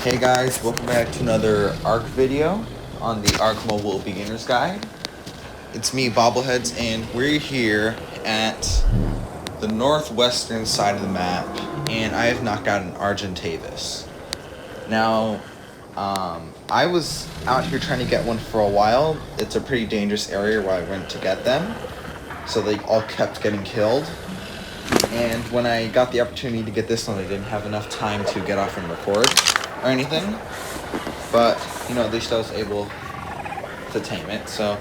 Hey guys, welcome back to another ARC video on the ARC Mobile Beginner's Guide. It's me, Bobbleheads, and we're here at the northwestern side of the map, and I have knocked out an Argentavis. Now, I was out here trying to get one for a while. It's a pretty dangerous area where I went to get them, so they all kept getting killed. And when I got the opportunity to get this one, I didn't have enough time to get off and record or anything, but at least I was able to tame it. So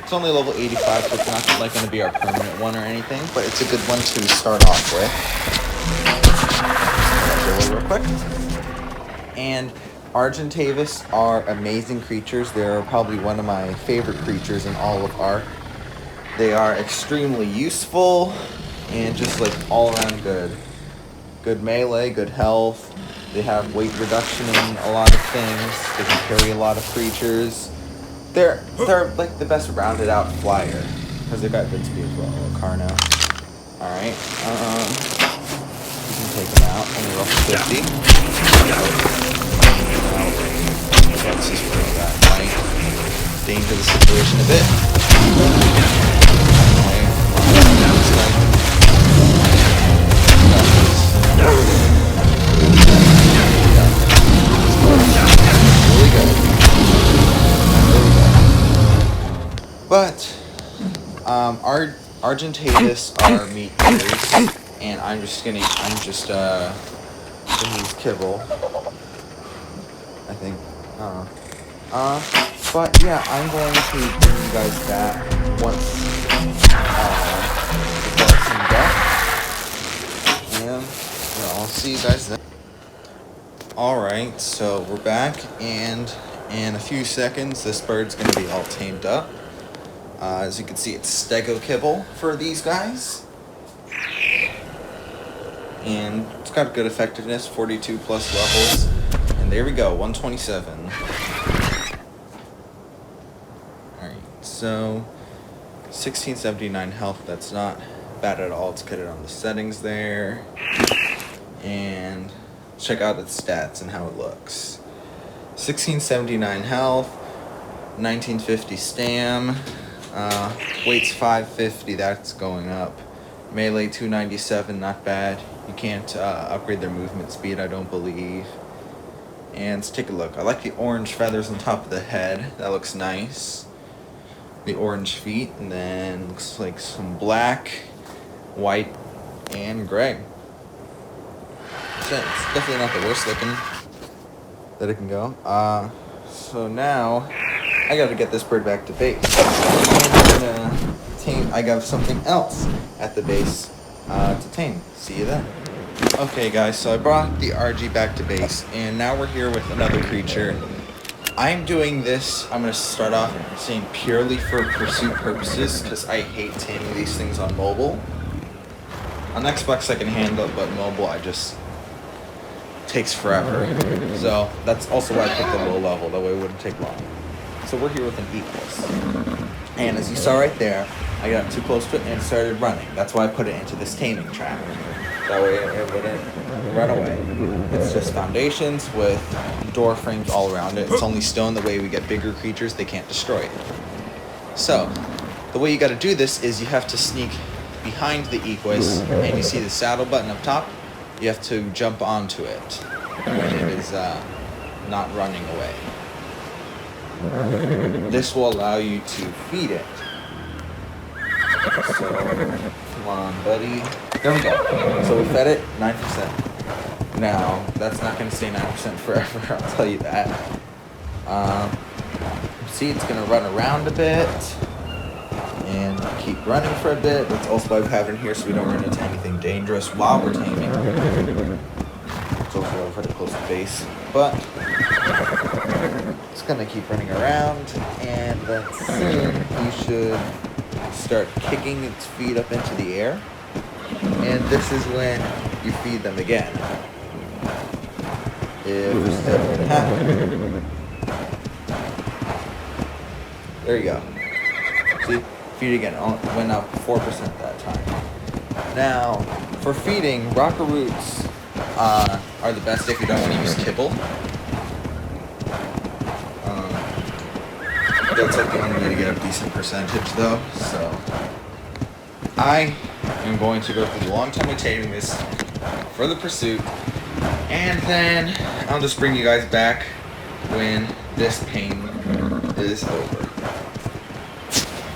it's only level 85, so it's not like going to be our permanent one or anything, but it's a good one to start off with. Real quick. And Argentavis are amazing creatures. They're probably one of my favorite creatures in all of ARC. They are extremely useful and just like all around good. Good melee, good health. They have weight reduction in a lot of things. They can carry a lot of creatures. They're like the best rounded out flyer because they've got good speed as well. A car now. All right. You can take them out. Only roll for 50. Let's just bring that might danger the situation a bit. But Argentavis are meat eaters, and I'm just gonna use kibble. I think. But yeah, I'm going to bring you guys back once the some death, and I'll see you guys then. All right, so we're back, and in a few seconds, this bird's gonna be all tamed up. As you can see, it's stego kibble for these guys. And it's got good effectiveness, 42 plus levels. And there we go, 127. Alright, so 1679 health, that's not bad at all. Let's get it on the settings there. And check out its stats and how it looks. 1679 health, 1950 stam. Weight's 550, that's going up. Melee 297, not bad. You can't upgrade their movement speed, I don't believe. And let's take a look. I like the orange feathers on top of the head. That looks nice. The orange feet, and then looks like some black, white, and gray. So it's definitely not the worst looking that it can go. So now I gotta get this bird back to base. I got something else at the base to tame. See you then. Okay guys, so I brought the RG back to base, and now we're here with another creature. I'm doing this, I'm going to start off saying purely for pursuit purposes, because I hate taming these things on mobile. On Xbox I can handle it, but mobile takes forever. So that's also why I picked the low level, that way it wouldn't take long. So we're here with an Equus. And as you saw right there, I got too close to it and started running. That's why I put it into this taming trap. That way it wouldn't run away. It's just foundations with door frames all around it. It's only stone, the way we get bigger creatures, they can't destroy it. So, the way you gotta do this is you have to sneak behind the Equus, and you see the saddle button up top, you have to jump onto it when it is not running away. This will allow you to feed it. So, come on, buddy. There we go. So we fed it 9%. Now, that's not going to stay 9% forever, I'll tell you that. See, it's going to run around a bit and keep running for a bit. That's also why we have it in here, so we don't run into anything dangerous while we're taming. It's also over at a close base. But it's going to keep running around, and let's see, you should start kicking its feet up into the air, and this is when you feed them again. If this is ever going to happen. There you go. See? Feed again. Went up 4% that time. Now, for feeding, rocker roots are the best if you don't want to use kibble. That's like the only way to get a decent percentage though, so I am going to go through the long time of taming this for the pursuit, and then I'll just bring you guys back when this pain is over.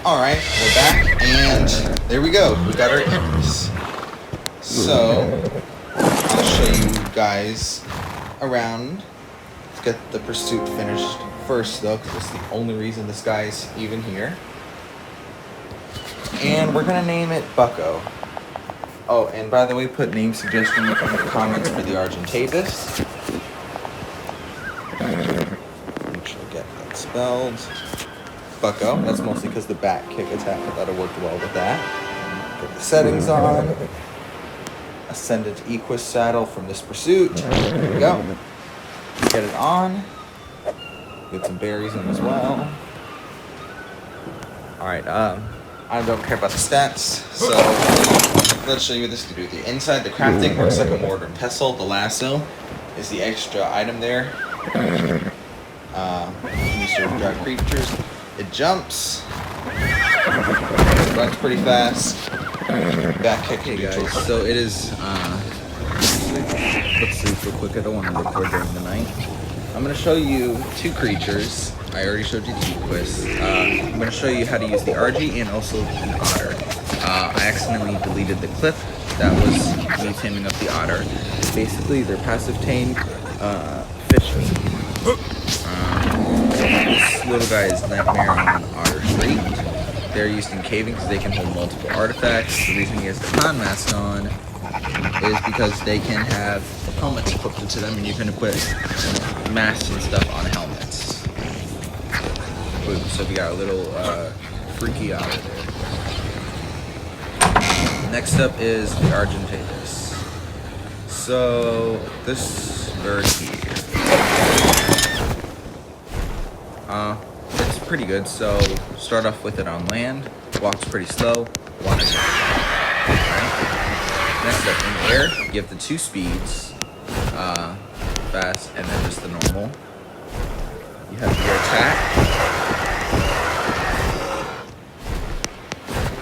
Alright, we're back, and there we go. We got our imps. So, I'll show you guys around. Let's get the pursuit finished first, though, because it's the only reason this guy's even here. And we're going to name it Bucko. Oh, and by the way, put name suggestions in the comments for the Argentavis. Make sure I get that spelled. Bucko. That's mostly because the back kick attack, I thought it worked well with that. Get the settings on. Ascendant Equus saddle from this pursuit. There we go. Get it on. Get some berries in as well. Alright, I don't care about the stats, so let's show you what this can do. The inside, the crafting works like a mortar and pestle. The lasso is the extra item there. Use to drive creatures. It jumps. It runs pretty fast. Back kick. Hey guys, so it is, let's see real quick, I don't want to record during the night. I'm going to show you two creatures. I already showed you the Equus. I'm going to show you how to use the Argy and also the Otter. I accidentally deleted the clip. That was me taming up the Otter. Basically, they're passive tame fish. This little guy is Nightmare on Otter Street. They're used in caving because they can hold multiple artifacts. The reason he has the clown mask on is because they can have helmets equipped to them, and you can put masks and stuff on helmets. Boom, so we got a little freaky Otter there. Next up is the Argentavis. So this bird here. It's pretty good, so start off with it on land. Walks pretty slow. Right. Next up, in the air, you have the two speeds. Fast, and then just the normal. You have your attack.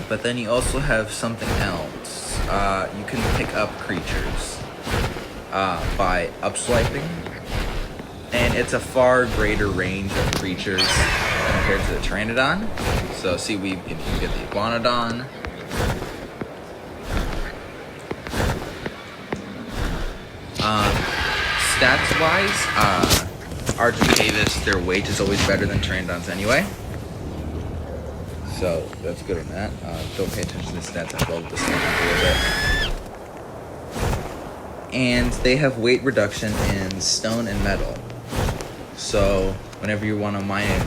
But then you also have something else. You can pick up creatures by upswiping. And it's a far greater range of creatures compared to the Pteranodon. So see, we can get the Iguanodon. Stats-wise, Argentavis, their weight is always better than Pteranodons anyway. So that's good on that. Don't pay attention to the stats, I love the stats a little bit. And they have weight reduction in stone and metal. So whenever you want to mine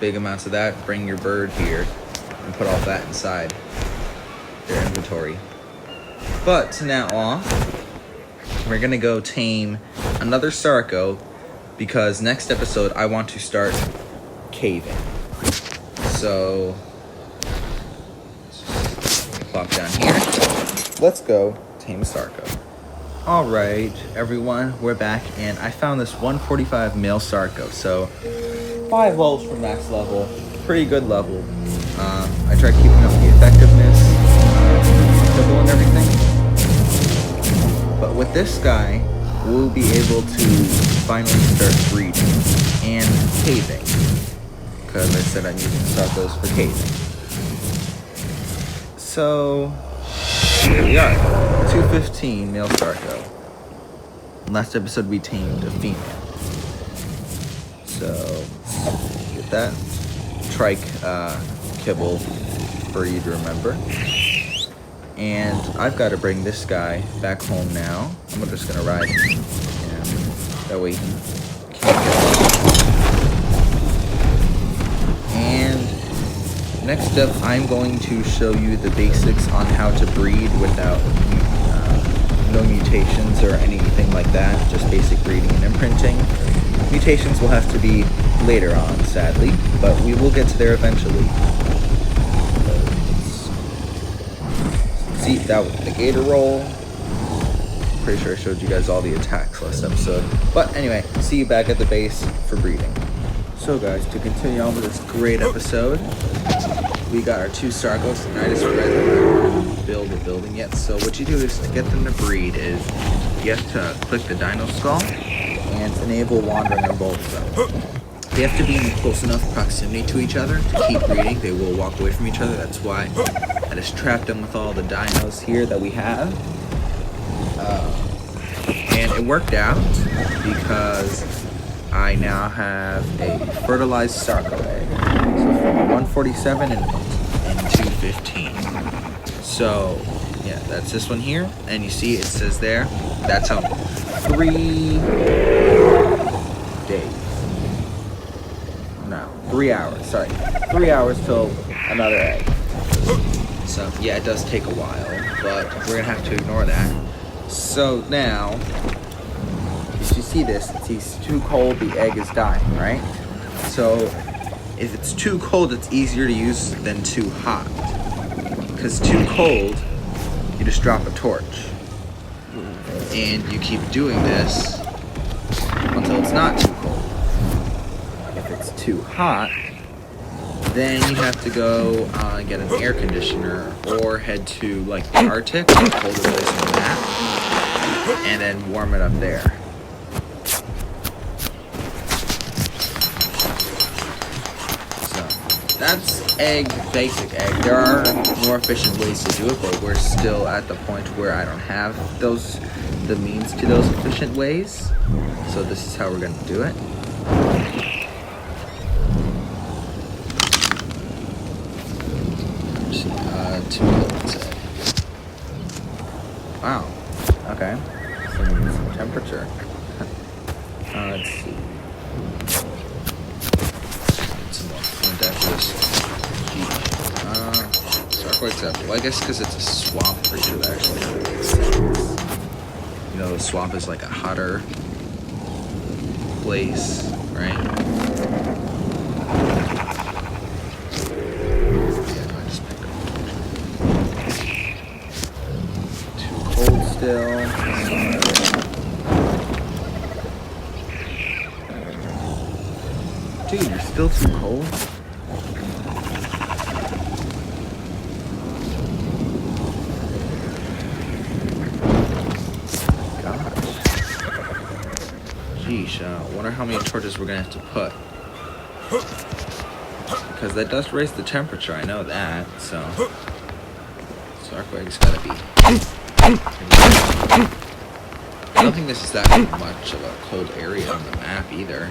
big amounts of that, bring your bird here and put all that inside their inventory. But now we're gonna go tame another Sarco, because next episode I want to start caving. So plop down here. Let's go tame a Sarco. Alright, everyone, we're back, and I found this 145 male Sarco, so 5 levels from max level, pretty good level. I tried keeping up the effectiveness, double and everything, but with this guy, we'll be able to finally start breeding and caving, because I said I'm using Sarcos for caving. So here we are, 215 male Sarco. Last episode we tamed a female. So, get that. Trike kibble for you to remember. And I've got to bring this guy back home now. I'm just going to ride him. And that way he can't get lost. And next up, I'm going to show you the basics on how to breed without no mutations or anything like that, just basic breeding and imprinting. Mutations will have to be later on, sadly, but we will get to there eventually. See, that was the gator roll. Pretty sure I showed you guys all the attacks last episode. But anyway, see you back at the base for breeding. So guys, to continue on with this great episode, we got our 2 Sargos, and I just read that I don't want to build a building yet. So what you do is, to get them to breed, is you have to click the dino skull and enable wandering on both of them. They have to be in close enough proximity to each other to keep breeding. They will walk away from each other. That's why I just trapped them with all the dinos here that we have. And it worked out because I now have a fertilized Sarco egg. So from 147 and 215. So yeah, that's this one here. And you see it says there, that's how 3 days. No, 3 hours, sorry. 3 hours till another egg. So yeah, it does take a while, but we're gonna have to ignore that. So now, if you see this, it's too cold, the egg is dying, right? So if it's too cold, it's easier to use than too hot. Because too cold, you just drop a torch. And you keep doing this until it's not too cold. If it's too hot, then you have to go get an air conditioner or head to like the Arctic, the colder place on the map, and then warm it up there. So that's basic egg. There are more efficient ways to do it, but we're still at the point where I don't have the means to those efficient ways. So this is how we're gonna do it. Two bullets. Wow. Okay. Some temperature. Let's see. Some more Argentavis. Sarcoid's up. Well, I guess because it's a swamp creature that actually makes sense. You know, the swamp is like a hotter place, right? Still. Dude, you're still too cold? Gosh. Sheesh, wonder how many torches we're gonna have to put. Because that does raise the temperature, I know that, so. Sarcoid's gotta be. I don't think this is that much of a cold area on the map either.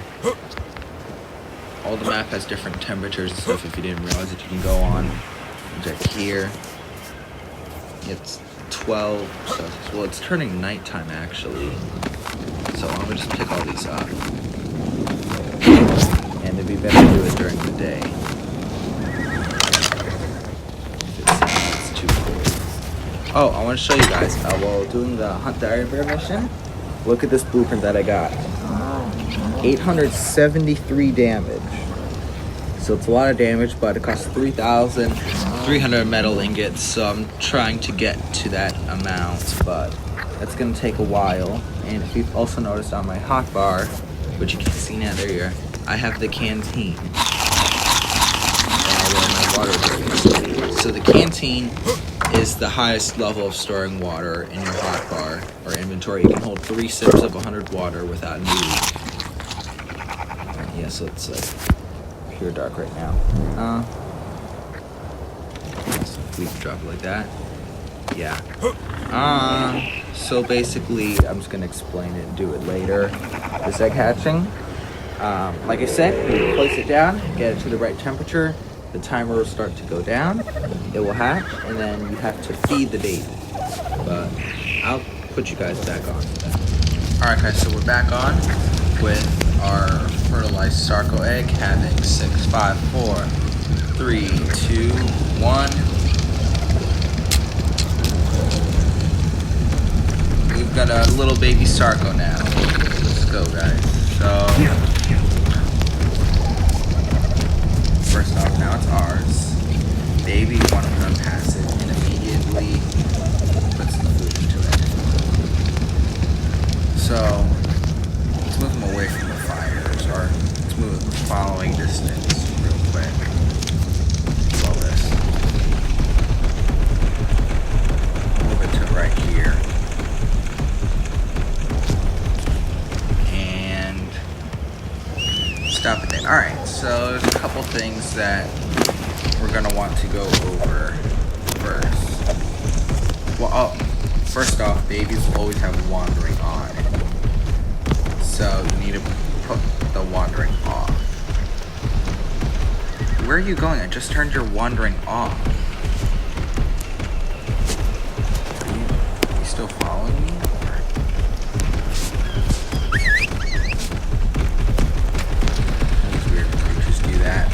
All the map has different temperatures and stuff. If you didn't realize it, you can go on check here. It's 12 Celsius. Well, it's turning nighttime actually. So I'm gonna just pick all these up. And it'd be better to do it during the day. It's too cold. Oh, I want to show you guys, while doing the Hunt the Iron Bear mission, look at this blueprint that I got. 873 damage. So it's a lot of damage, but it costs 3,300 metal ingots, so I'm trying to get to that amount, but that's going to take a while. And if you've also noticed on my hotbar, which you can see now, there you are, I have the canteen. Where my water is. So the canteen is the highest level of storing water in your hotbar or inventory. You can hold 3 sips of 100 water without any leak. Yeah, so it's like pure dark right now. So we can drop it like that. Yeah. So basically, I'm just gonna explain it and do it later. This egg hatching. Like I said, you place it down, get it to the right temperature. The timer will start to go down, it will hatch, and then you have to feed the baby. But I'll put you guys back on. Alright guys, so we're back on with our fertilized Sarco egg, having 6, 5, 4, 3, 2, 1. We've got a little baby Sarco now. Let's go guys. So first off, now it's ours. Baby, one of them has it and immediately puts the food into it. So let's move him away from the fires, or let's move following couple things that we're gonna want to go over first. Well, first off, babies always have wandering on. So you need to put the wandering off. Where are you going? I just turned your wandering off. Are you still following me? These weird creatures do that.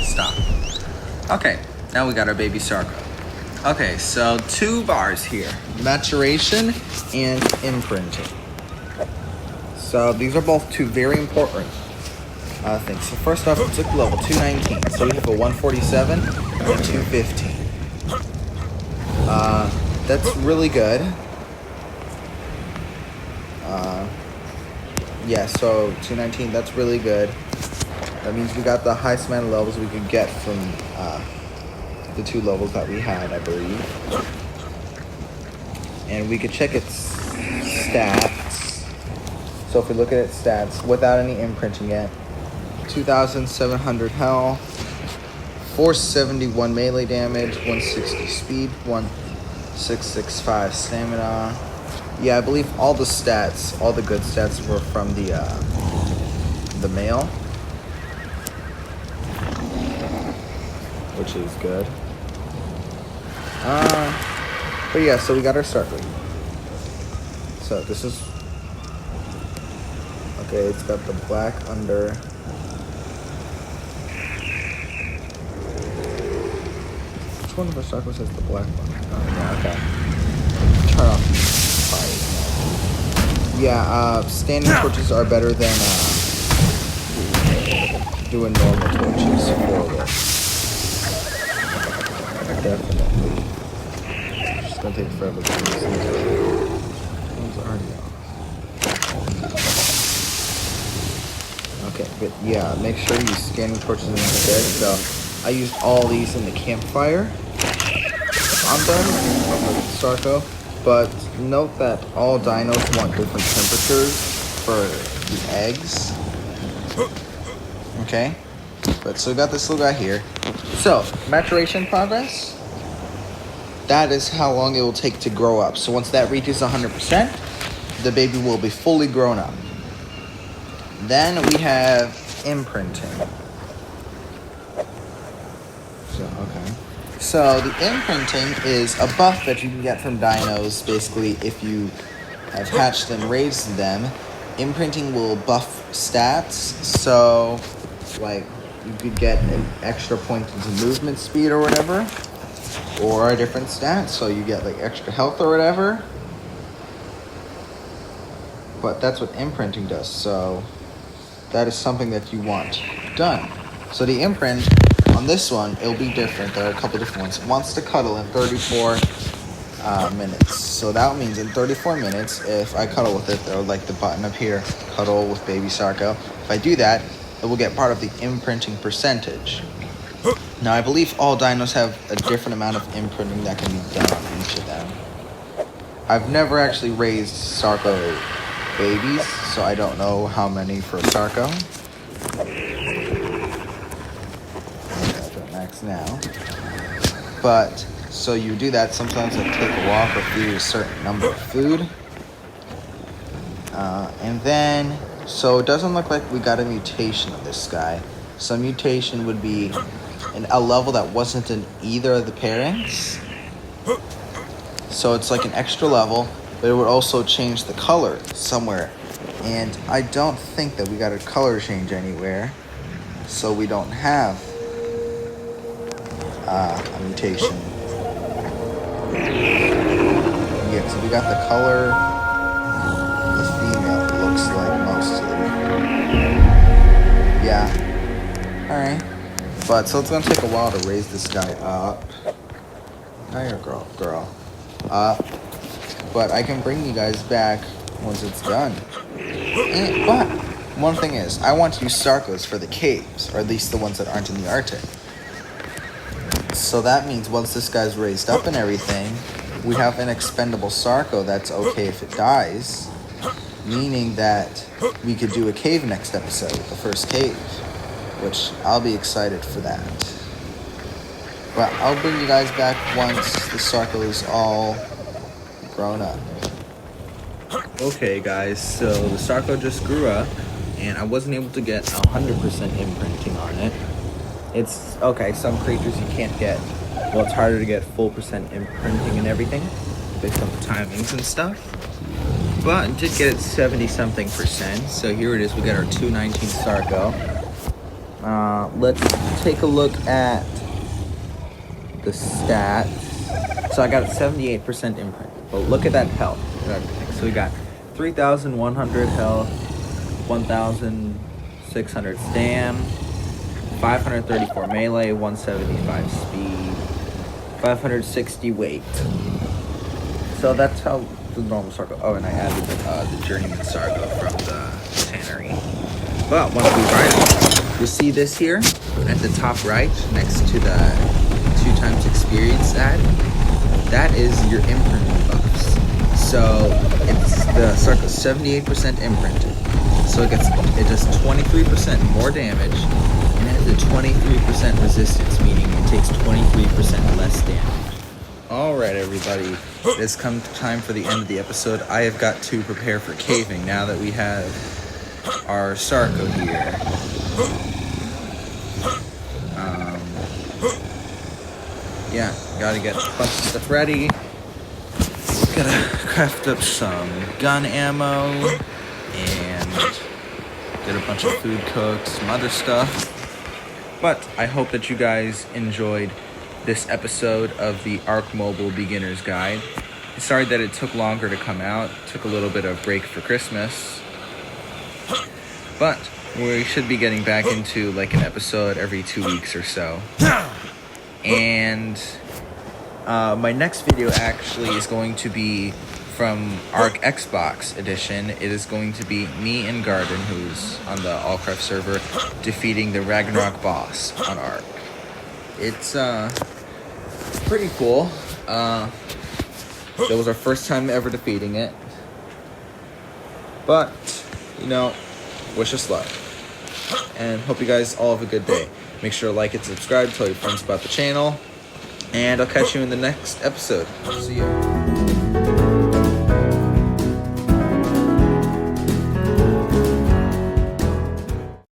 Stop. Okay, now we got our baby Sarko. Okay, so 2 bars here. Maturation and imprinting. So these are both 2 very important things. So first off, it's like level 219. So we have a 147 and a 215. That's really good. Yeah, so 219, that's really good. That means we got the highest amount of levels we could get from the 2 levels that we had, I believe. And we could check its stats. So if we look at its stats without any imprinting yet, 2,700 health, 471 melee damage, 160 speed, 1665 stamina. Yeah, I believe all the stats, all the good stats were from the male, which is good. But yeah, so we got our start rate. So this is okay. It's got the black under. Which one of our start rates has the black one? Oh yeah, okay. Turn off fire. Yeah, standing torches are better than doing normal torches for this. Definitely. It's just gonna take forever to do this. One's already off. Okay, but yeah, make sure you scan torches instead. So I used all these in the campfire. I'm done with Sarko, but note that all dinos want different temperatures for the eggs. Okay, but so we got this little guy here. So, maturation progress, that is how long it will take to grow up. So once that reaches 100%, the baby will be fully grown up. Then we have imprinting. So the imprinting is a buff that you can get from dinos. Basically, if you have hatched and raised them, imprinting will buff stats. So, like, you could get an extra point into movement speed or whatever, or a different stat. So you get like extra health or whatever. But that's what imprinting does. So that is something that you want done. So the imprint on this one, it'll be different. There are a couple different ones. It wants to cuddle in 34 minutes. So that means in 34 minutes, if I cuddle with it, or like the button up here, cuddle with baby Sarko. If I do that, it will get part of the imprinting percentage. Now, I believe all dinos have a different amount of imprinting that can be done on each of them. I've never actually raised Sarko babies, so I don't know how many for Sarko. Max now. But, so you do that. Sometimes I take a walk or feed a certain number of food. And then, so it doesn't look like we got a mutation of this guy. So mutation would be a level that wasn't in either of the parents. So it's like an extra level, but it would also change the color somewhere. And I don't think that we got a color change anywhere. So we don't have a mutation. Yeah, so we got the color. The female looks like mostly. Yeah. Alright. But so it's gonna take a while to raise this guy up. Hiya, girl. But I can bring you guys back once it's done. But one thing is, I want to use Sarkos for the caves, or at least the ones that aren't in the Arctic. So that means once this guy's raised up and everything, we have an expendable Sarko that's okay if it dies. Meaning that we could do a cave next episode, the first cave. which I'll be excited for that. But I'll bring you guys back once the Sarco is all grown up. Okay guys, so the Sarco just grew up, and I wasn't able to get 100% imprinting on it. It's, okay, some creatures you can't get, well, it's harder to get full percent imprinting and everything, based on the timings and stuff. But I did get it 70-something%, so here it is, we got our 219 Sarco. Let's take a look at the stats. So I got 78% imprint, but look at that health and everything. So we got 3,100 health, 1,600 stam, 534 melee, 175 speed, 560 weight. So that's how the normal Sarco. Oh, and I added the Journeyman Sarco from the tannery. But once we ride it, you see this here at the top right, next to the 2x experience ad. That is your imprinting buffs. So it's the Sarco 78% imprinted. So it does 23% more damage, and it has a 23% resistance, meaning it takes 23% less damage. Alright everybody, it's come time for the end of the episode. I have got to prepare for caving now that we have our Sarco here. Yeah, gotta get a bunch of stuff ready. Gotta craft up some gun ammo and get a bunch of food cooked, some other stuff. But I hope that you guys enjoyed this episode of the Arc Mobile Beginner's Guide. Sorry that it took longer to come out. Took a little bit of break for Christmas. But we should be getting back into like an episode every 2 weeks or so. And my next video actually is going to be from Arc Xbox Edition. It is going to be me and Garden, who's on the Allcraft server, defeating the Ragnarok boss on Arc. It's pretty cool. That was our first time ever defeating it. But, you know, wish us luck. And hope you guys all have a good day. Make sure to like and subscribe, tell your friends about the channel. And I'll catch you in the next episode. See ya.